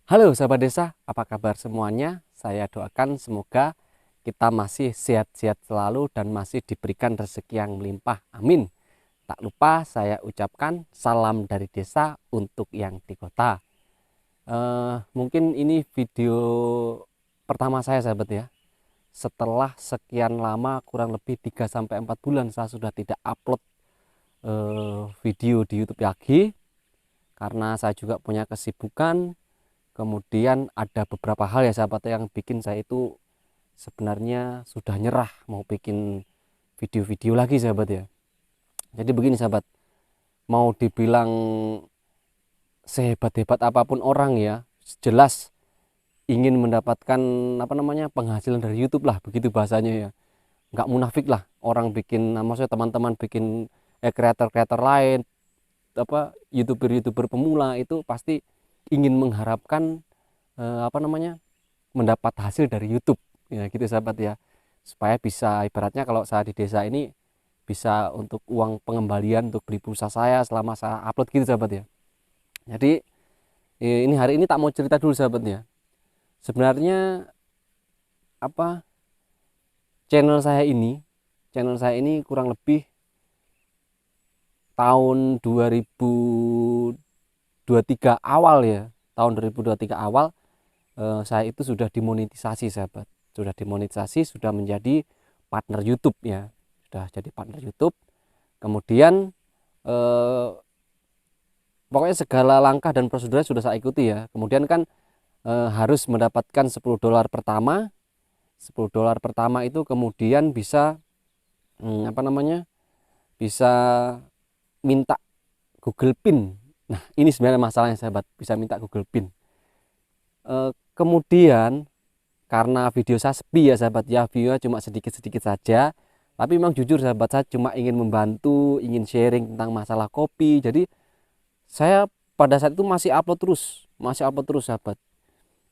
Halo sahabat desa, apa kabar semuanya? Saya doakan semoga kita masih sehat-sehat selalu dan masih diberikan rezeki yang melimpah. Amin. Tak lupa saya ucapkan salam dari desa untuk yang di kota. Mungkin ini video pertama saya sahabat ya. Setelah sekian lama kurang lebih 3 sampai 4 bulan saya sudah tidak upload video di YouTube lagi karena saya juga punya kesibukan. Kemudian ada beberapa hal ya sahabat yang bikin saya itu sebenarnya sudah nyerah mau bikin video-video lagi sahabat ya. Jadi begini sahabat, mau dibilang sehebat-hebat apapun orang ya, jelas ingin mendapatkan penghasilan dari YouTube lah, begitu bahasanya ya. Nggak munafik lah orang bikin, maksudnya teman-teman bikin kreator-kreator lain, youtuber-youtuber pemula itu pasti ingin mengharapkan mendapat hasil dari YouTube ya gitu sahabat ya, supaya bisa ibaratnya kalau saya di desa ini bisa untuk uang pengembalian untuk beli pulsa saya selama saya upload gitu sahabat ya. Jadi ini hari ini tak mau cerita dulu sahabat ya, sebenarnya apa channel saya ini kurang lebih tahun 2023 awal ya, tahun 2023 awal saya itu sudah dimonetisasi sahabat, sudah dimonetisasi, sudah menjadi partner YouTube ya, sudah jadi partner YouTube. Kemudian pokoknya segala langkah dan prosedurnya sudah saya ikuti ya. Kemudian kan harus mendapatkan $10 pertama. $10 pertama itu kemudian bisa bisa minta Google Pin. Nah ini sebenarnya masalahnya sahabat, bisa minta Google Pin. Kemudian karena video saya sepi ya sahabat ya, videonya cuma sedikit-sedikit saja, tapi memang jujur sahabat, saya cuma ingin membantu, ingin sharing tentang masalah kopi. Jadi saya pada saat itu masih upload terus sahabat,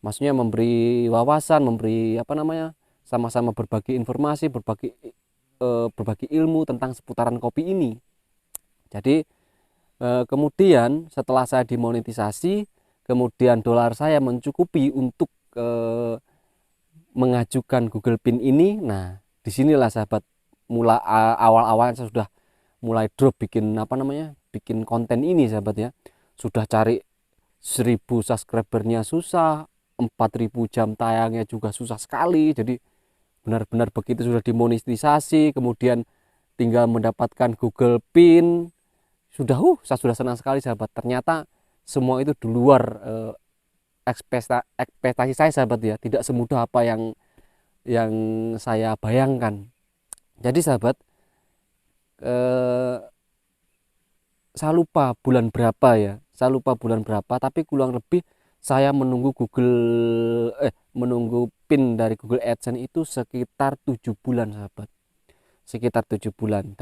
maksudnya memberi wawasan, memberi sama-sama berbagi informasi, berbagi ilmu tentang seputaran kopi ini. Jadi kemudian setelah saya dimonetisasi, kemudian dolar saya mencukupi untuk mengajukan Google Pin ini. Nah disinilah sahabat, mulai awal-awal saya sudah mulai drop bikin bikin konten ini sahabat ya. Sudah cari 1000 subscribernya susah, 4000 jam tayangnya juga susah sekali. Jadi benar-benar begitu sudah dimonetisasi, kemudian tinggal mendapatkan Google Pin, saya sudah senang sekali sahabat. Ternyata semua itu di luar ekspektasi saya sahabat ya, tidak semudah apa yang saya bayangkan. Jadi sahabat, eh, saya lupa bulan berapa ya, tapi kurang lebih saya menunggu pin dari Google AdSense itu sekitar 7 bulan sahabat, sekitar 7 bulan.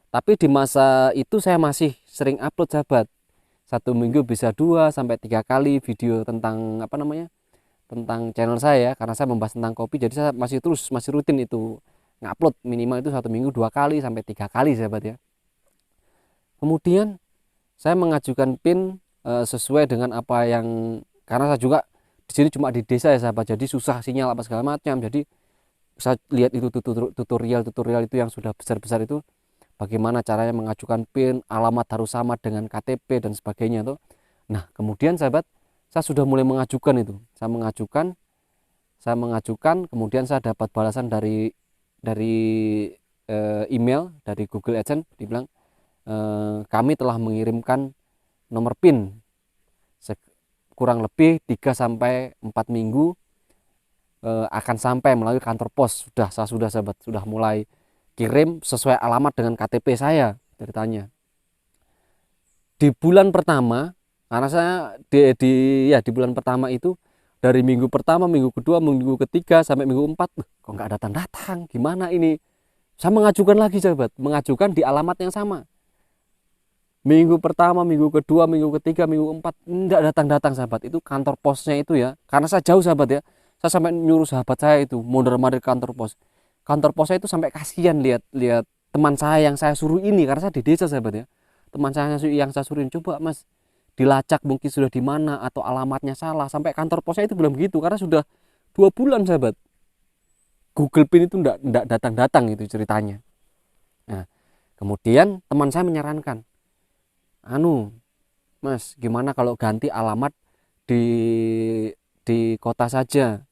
Tapi di masa itu saya masih sering upload sahabat, 1 minggu bisa 2 sampai 3 kali video tentang tentang channel saya, karena saya membahas tentang kopi. Jadi saya masih rutin itu ngupload, minimal itu 1 minggu 2 kali sampai 3 kali sahabat ya. Kemudian saya mengajukan PIN sesuai dengan apa yang, karena saya juga di sini cuma di desa ya sahabat, jadi susah sinyal apa segala macam. Jadi saya lihat itu tutorial itu yang sudah besar-besar itu, bagaimana caranya mengajukan PIN, alamat harus sama dengan KTP dan sebagainya tuh. Nah kemudian sahabat, saya sudah mulai mengajukan itu, kemudian saya dapat balasan dari email dari Google AdSense, dibilang kami telah mengirimkan nomor PIN kurang lebih 3 sampai 4 minggu akan sampai melalui kantor pos. Saya sudah sahabat, sudah mulai kirim sesuai alamat dengan KTP saya ceritanya. Di bulan pertama, karena saya di bulan pertama itu, dari minggu pertama, minggu kedua, minggu ketiga sampai minggu 4, kok nggak datang-datang, gimana ini? Saya mengajukan lagi sahabat, mengajukan di alamat yang sama. Minggu pertama, minggu kedua, minggu ketiga, minggu 4, enggak datang-datang sahabat. Itu kantor posnya itu ya, karena saya jauh sahabat ya, saya sampai nyuruh sahabat saya itu mondar-mandir kantor pos. Kantor posnya itu sampai kasihan lihat teman saya yang saya suruh ini, karena saya di desa sahabat ya. Teman saya yang saya suruhin, coba mas dilacak mungkin sudah di mana atau alamatnya salah, sampai kantor posnya itu belum begitu karena sudah 2 bulan sahabat Google Pin itu enggak datang-datang itu ceritanya. Nah, kemudian teman saya menyarankan, anu Mas, gimana kalau ganti alamat di kota saja,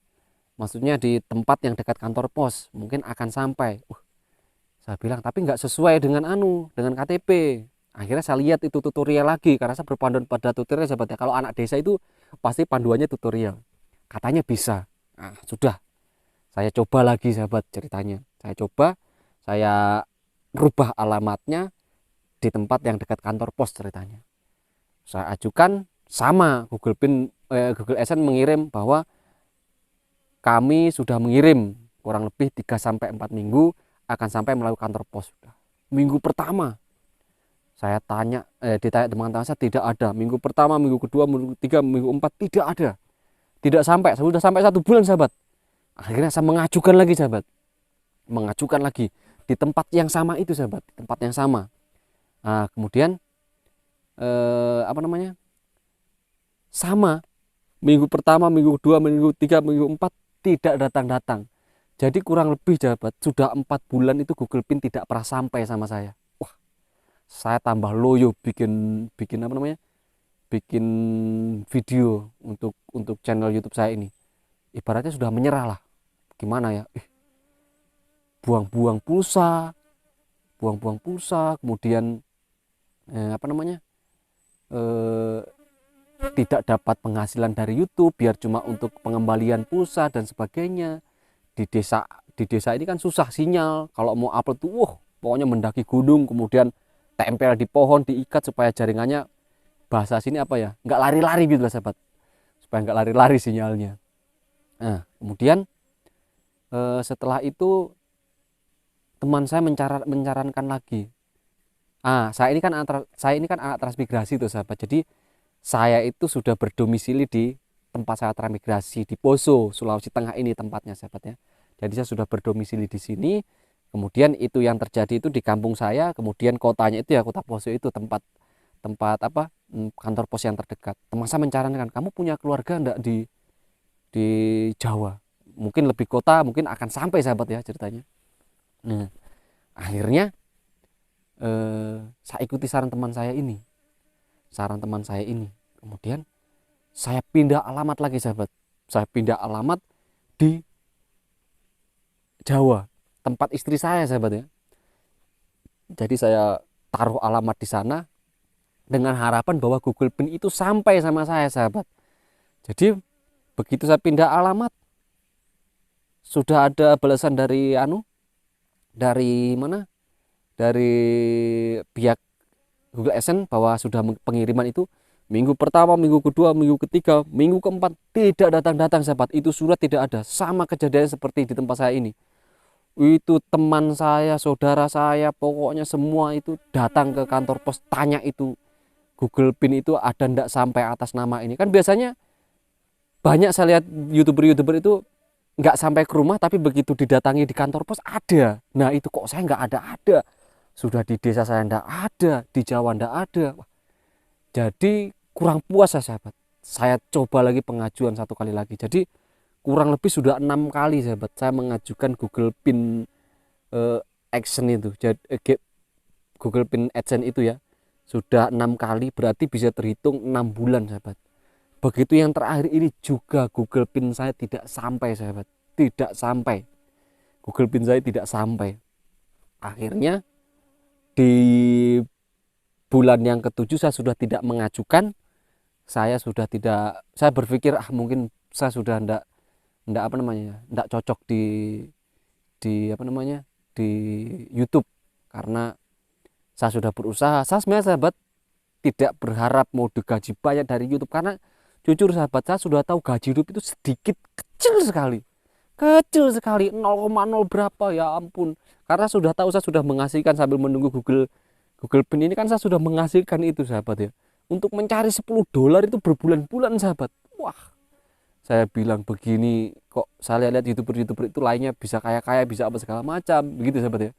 maksudnya di tempat yang dekat kantor pos, mungkin akan sampai. Saya bilang tapi nggak sesuai dengan dengan KTP. Akhirnya saya lihat itu tutorial lagi karena saya berpanduan pada tutorial sahabat ya. Kalau anak desa itu pasti panduannya tutorial. Katanya bisa. Nah, sudah. Saya coba lagi sahabat ceritanya. Saya coba, saya rubah alamatnya di tempat yang dekat kantor pos ceritanya. Saya ajukan sama Google AdSense mengirim bahwa kami sudah mengirim kurang lebih 3 sampai 4 minggu akan sampai melalui kantor pos. Minggu pertama saya ditanya teman-teman saya tidak ada. Minggu pertama, minggu kedua, minggu ketiga, minggu empat tidak ada. Tidak sampai, sudah sampai 1 bulan sahabat. Akhirnya saya mengajukan lagi sahabat. Mengajukan lagi di tempat yang sama itu sahabat, di tempat yang sama. Nah, kemudian sama minggu pertama, minggu kedua, minggu ketiga, minggu empat tidak datang-datang. Jadi kurang lebih sahabat sudah 4 bulan itu Google Pin tidak pernah sampai sama saya. Wah, saya tambah loyo bikin bikin video untuk channel YouTube saya ini. Ibaratnya sudah menyerah lah. Gimana ya? Buang-buang pulsa, kemudian tidak dapat penghasilan dari YouTube, biar cuma untuk pengembalian pulsa dan sebagainya. Di desa ini kan susah sinyal, kalau mau upload tuh pokoknya mendaki gunung, kemudian tempel di pohon, diikat supaya jaringannya, bahasa sini apa ya, nggak lari-lari gitu lah sahabat, supaya nggak lari-lari sinyalnya. Nah, kemudian setelah itu teman saya menyarankan lagi. Saya ini kan anak transmigrasi tuh sahabat. Jadi saya itu sudah berdomisili di tempat saya transmigrasi di Poso, Sulawesi Tengah ini tempatnya sahabat ya. Jadi saya sudah berdomisili di sini. Kemudian itu yang terjadi itu di kampung saya, kemudian kotanya itu ya kota Poso itu tempat kantor pos yang terdekat. Teman saya menyarankan, kamu punya keluarga enggak di Jawa? Mungkin lebih kota, mungkin akan sampai sahabat ya ceritanya. Nah, akhirnya saya ikuti saran teman saya ini. Kemudian saya pindah alamat lagi sahabat. Saya pindah alamat di Jawa, tempat istri saya sahabat ya. Jadi saya taruh alamat di sana dengan harapan bahwa Google Pin itu sampai sama saya sahabat. Jadi begitu saya pindah alamat, sudah ada balasan dari dari pihak Google AdSense bahwa sudah pengiriman itu minggu pertama, minggu kedua, minggu ketiga, minggu keempat tidak datang-datang sahabat. Itu surat tidak ada. Sama kejadian seperti di tempat saya ini. Itu teman saya, saudara saya, pokoknya semua itu datang ke kantor pos, tanya itu Google Pin itu ada ndak sampai atas nama ini. Kan biasanya banyak saya lihat YouTuber itu nggak sampai ke rumah, tapi begitu didatangi di kantor pos ada. Nah itu kok saya nggak ada. Sudah di desa saya ndak ada, di Jawa ndak ada. Jadi kurang puas ya sahabat. Saya coba lagi pengajuan 1 kali lagi. Jadi kurang lebih sudah 6 kali sahabat saya mengajukan Google Pin Action itu. Jadi Google Pin AdSense itu ya. Sudah 6 kali, berarti bisa terhitung 6 bulan sahabat. Begitu yang terakhir ini juga Google Pin saya tidak sampai sahabat. Tidak sampai. Google Pin saya tidak sampai. Akhirnya di bulan yang ke-7 saya sudah tidak mengajukan. Saya berpikir mungkin saya sudah ndak cocok di YouTube, karena saya sudah berusaha. Saya sebenarnya sahabat tidak berharap mau digaji banyak dari YouTube, karena jujur sahabat saya sudah tahu gaji YouTube itu sedikit, kecil sekali 0,0 berapa ya ampun. Karena sudah tahu saya sudah menghasilkan sambil menunggu Google Pin ini, kan saya sudah menghasilkan itu sahabat ya. Untuk mencari $10 itu berbulan-bulan sahabat. Wah, saya bilang begini kok saya lihat YouTuber itu lainnya bisa kaya bisa apa segala macam begitu sahabat ya.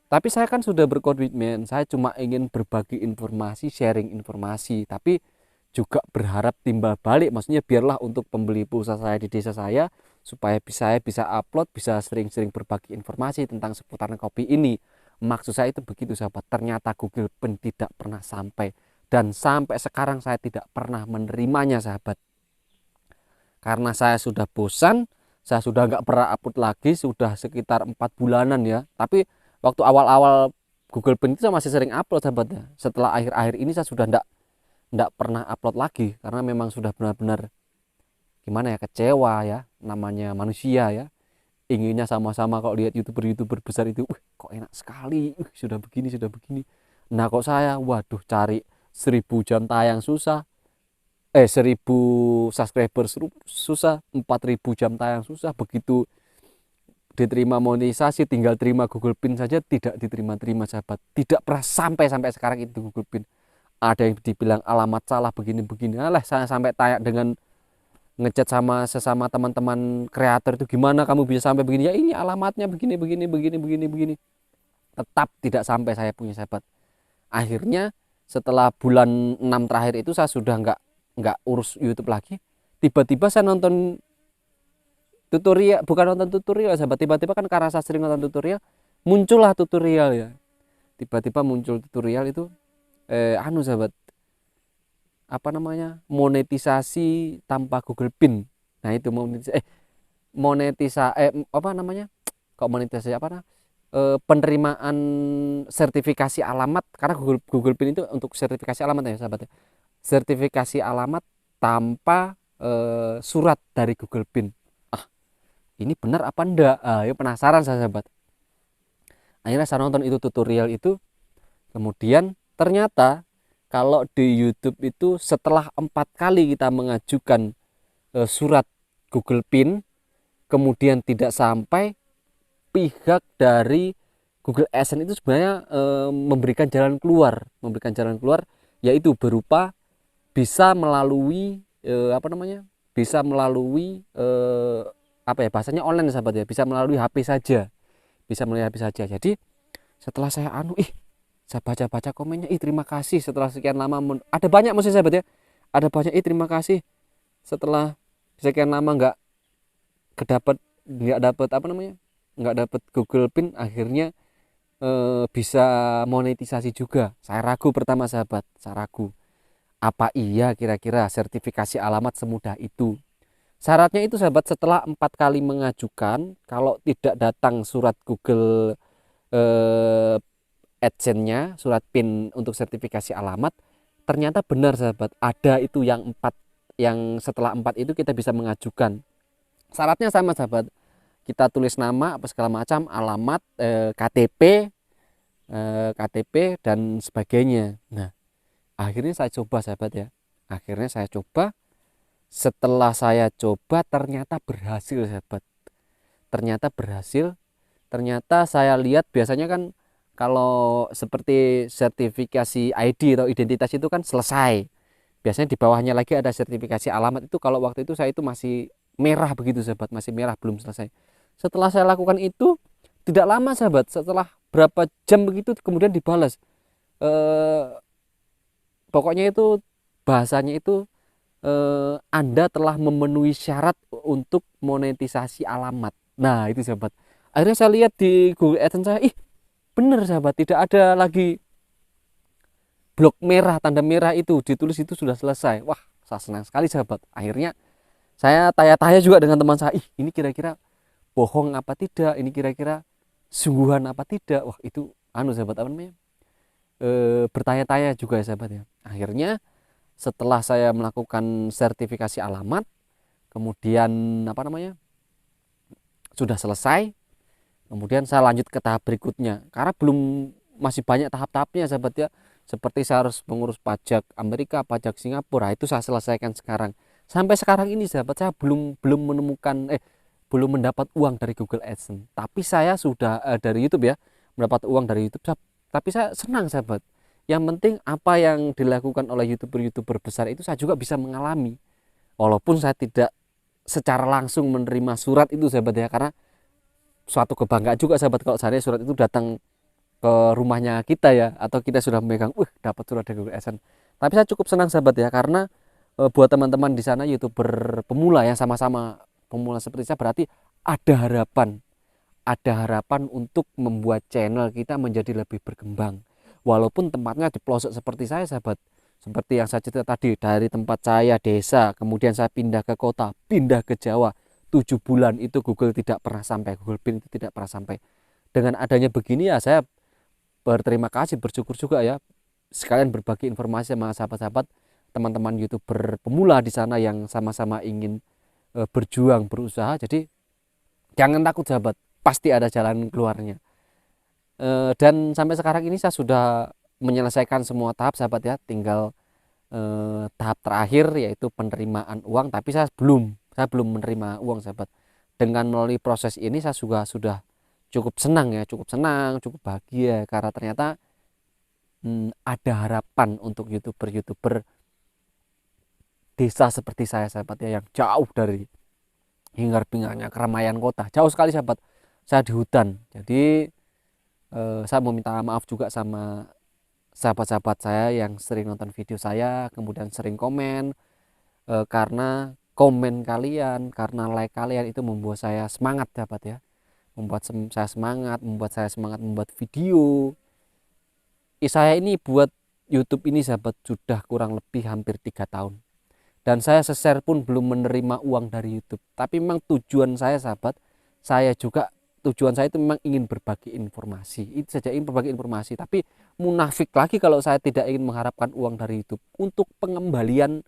Tapi saya kan sudah berkomitmen, saya cuma ingin berbagi informasi, sharing informasi. Tapi juga berharap timbal balik, maksudnya biarlah untuk pembeli pulsa saya di desa saya, supaya saya bisa upload, bisa sering-sering berbagi informasi tentang seputaran kopi ini. Maksud saya itu begitu sahabat. Ternyata Google Pen tidak pernah sampai, dan sampai sekarang saya tidak pernah menerimanya sahabat. Karena saya sudah bosan, saya sudah nggak pernah upload lagi, sudah sekitar 4 bulanan ya. Tapi waktu awal-awal Google Pen itu saya masih sering upload sahabat ya. Setelah akhir-akhir ini saya sudah nggak pernah upload lagi, karena memang sudah benar-benar gimana ya, kecewa ya, namanya manusia ya, inginnya sama-sama. Kalau lihat youtuber besar itu, kok enak sekali, sudah begini sudah begini. Nah kok saya, waduh, cari 1000 jam tayang susah, 1000 subscriber susah, 4000 jam tayang susah. Begitu diterima monetisasi, tinggal terima Google Pin saja tidak diterima-terima sahabat. Tidak pernah sampai sekarang itu Google Pin. Ada yang dibilang alamat salah begini-begini. Alah, saya sampai tanya dengan ngechat sama sesama teman-teman kreator itu, gimana kamu bisa sampai begini? Ya ini alamatnya begini begini. Tetap tidak sampai saya punya sahabat. Akhirnya setelah bulan 6 terakhir itu saya sudah nggak urus YouTube lagi. Tiba-tiba saya nonton tutorial, bukan nonton tutorial sahabat, tiba-tiba kan karena saya sering nonton tutorial, muncullah tutorial ya. Tiba-tiba muncul tutorial itu sahabat, apa namanya, monetisasi tanpa Google Pin. Nah itu apa namanya, kok monetisasi apa nah, penerimaan sertifikasi alamat, karena Google Pin itu untuk sertifikasi alamat ya sahabat ya. Sertifikasi alamat tanpa surat dari Google Pin. Ini benar apa enggak? Ya penasaran saya sahabat. Akhirnya saya nonton itu tutorial itu. Kemudian ternyata kalau di YouTube itu setelah 4 kali kita mengajukan surat Google Pin, kemudian tidak sampai, pihak dari Google AdSense itu sebenarnya memberikan jalan keluar, yaitu berupa bisa melalui apa ya bahasanya, online sahabat ya, bisa melalui HP saja, Jadi setelah saya saya baca komennya, terima kasih setelah sekian lama, ada banyak maksudnya sahabat ya, ada banyak terima kasih setelah sekian lama nggak dapat Google Pin, akhirnya bisa monetisasi juga. Saya ragu pertama sahabat, apa iya kira-kira sertifikasi alamat semudah itu? Syaratnya itu sahabat, setelah 4 kali mengajukan, kalau tidak datang surat Google AdSense-nya, surat PIN untuk sertifikasi alamat, ternyata benar sahabat, ada itu yang 4, yang setelah 4 itu kita bisa mengajukan. Syaratnya sama sahabat, kita tulis nama apa segala macam, alamat, KTP dan sebagainya. Nah akhirnya saya coba sahabat ya, setelah saya coba ternyata berhasil sahabat, ternyata saya lihat, biasanya kan kalau seperti sertifikasi ID atau identitas itu kan selesai, biasanya di bawahnya lagi ada sertifikasi alamat. Itu kalau waktu itu saya itu masih merah begitu sahabat, masih merah, belum selesai. Setelah saya lakukan itu tidak lama sahabat, setelah berapa jam begitu kemudian dibalas, pokoknya itu bahasanya itu, Anda telah memenuhi syarat untuk monetisasi alamat. Nah itu sahabat, akhirnya saya lihat di Google AdSense saya, bener sahabat, tidak ada lagi blok merah, tanda merah itu ditulis itu sudah selesai. Wah saya senang sekali sahabat. Akhirnya saya tanya-tanya juga dengan teman saya, ini kira-kira bohong apa tidak, ini kira-kira sungguhan apa tidak. Wah itu sahabat, apa namanya, bertanya-tanya juga ya sahabat ya. Akhirnya setelah saya melakukan sertifikasi alamat, kemudian sudah selesai, kemudian saya lanjut ke tahap berikutnya, karena masih banyak tahap-tahapnya sahabat ya. Seperti saya harus mengurus pajak Amerika, pajak Singapura, itu saya selesaikan sekarang. Sampai sekarang ini sahabat, saya belum mendapat uang dari Google AdSense, tapi saya sudah dari YouTube ya, mendapat uang dari YouTube. Tapi saya senang sahabat. Yang penting apa yang dilakukan oleh youtuber besar itu saya juga bisa mengalami, walaupun saya tidak secara langsung menerima surat itu sahabat ya, karena suatu kebanggaan juga sahabat kalau seandainya surat itu datang ke rumahnya kita ya, atau kita sudah memegang dapat surat dari Google AdSense. Tapi saya cukup senang sahabat ya, karena buat teman-teman di sana YouTuber pemula yang sama-sama pemula seperti saya, berarti ada harapan, untuk membuat channel kita menjadi lebih berkembang. Walaupun tempatnya di pelosok seperti saya, sahabat, seperti yang saya cerita tadi, dari tempat saya desa, kemudian saya pindah ke kota, pindah ke Jawa, 7 bulan itu Google tidak pernah sampai, Google Pin itu tidak pernah sampai. Dengan adanya begini ya, saya berterima kasih, bersyukur juga ya, sekalian berbagi informasi sama sahabat-sahabat, teman-teman YouTuber pemula di sana yang sama-sama ingin berjuang, berusaha. Jadi jangan takut sahabat, pasti ada jalan keluarnya. Dan sampai sekarang ini saya sudah menyelesaikan semua tahap sahabat ya, tinggal tahap terakhir yaitu penerimaan uang, tapi saya belum menerima uang sahabat. Dengan melalui proses ini saya juga sudah cukup senang ya, cukup senang, cukup bahagia, karena ternyata ada harapan untuk YouTuber desa seperti saya sahabat ya, yang jauh dari hingar-bingarnya keramaian kota, jauh sekali sahabat. Saya di hutan, jadi saya mau minta maaf juga sama sahabat-sahabat saya yang sering nonton video saya, kemudian sering komen, karena komen kalian, karena like kalian itu membuat saya semangat sahabat ya, membuat saya semangat membuat video. Saya ini buat YouTube ini sahabat sudah kurang lebih hampir 3 tahun, dan saya se-share pun belum menerima uang dari YouTube. Tapi memang tujuan saya sahabat, tujuan saya itu memang ingin berbagi informasi, itu saja, ingin berbagi informasi. Tapi munafik lagi kalau saya tidak ingin mengharapkan uang dari YouTube untuk pengembalian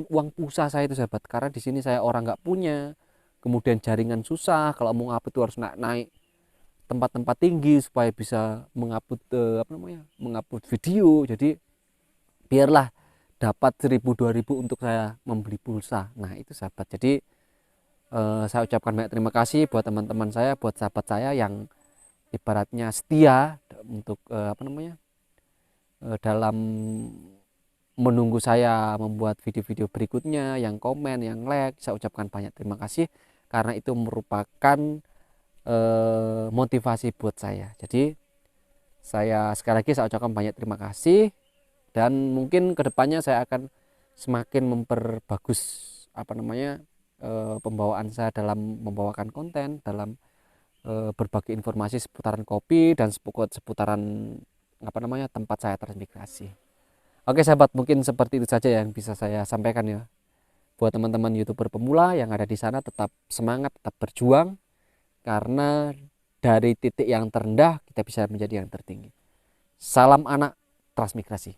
uang pulsa saya itu sahabat, karena di sini saya orang nggak punya, kemudian jaringan susah, kalau mau ngupload itu harus naik tempat-tempat tinggi supaya bisa mengupload video. Jadi biarlah dapat 1.000 2.000 untuk saya membeli pulsa. Nah itu sahabat, jadi saya ucapkan banyak terima kasih buat teman-teman saya, buat sahabat saya yang ibaratnya setia untuk dalam menunggu saya membuat video-video berikutnya, yang komen, yang like. Saya ucapkan banyak terima kasih, karena itu merupakan motivasi buat saya. Jadi sekali lagi saya ucapkan banyak terima kasih, dan mungkin kedepannya saya akan semakin memperbagus pembawaan saya dalam membawakan konten, dalam berbagi informasi seputaran kopi dan seputaran tempat saya transmigrasi. Oke sahabat, mungkin seperti itu saja yang bisa saya sampaikan ya. Buat teman-teman YouTuber pemula yang ada di sana, tetap semangat, tetap berjuang, karena dari titik yang terendah kita bisa menjadi yang tertinggi. Salam anak transmigrasi.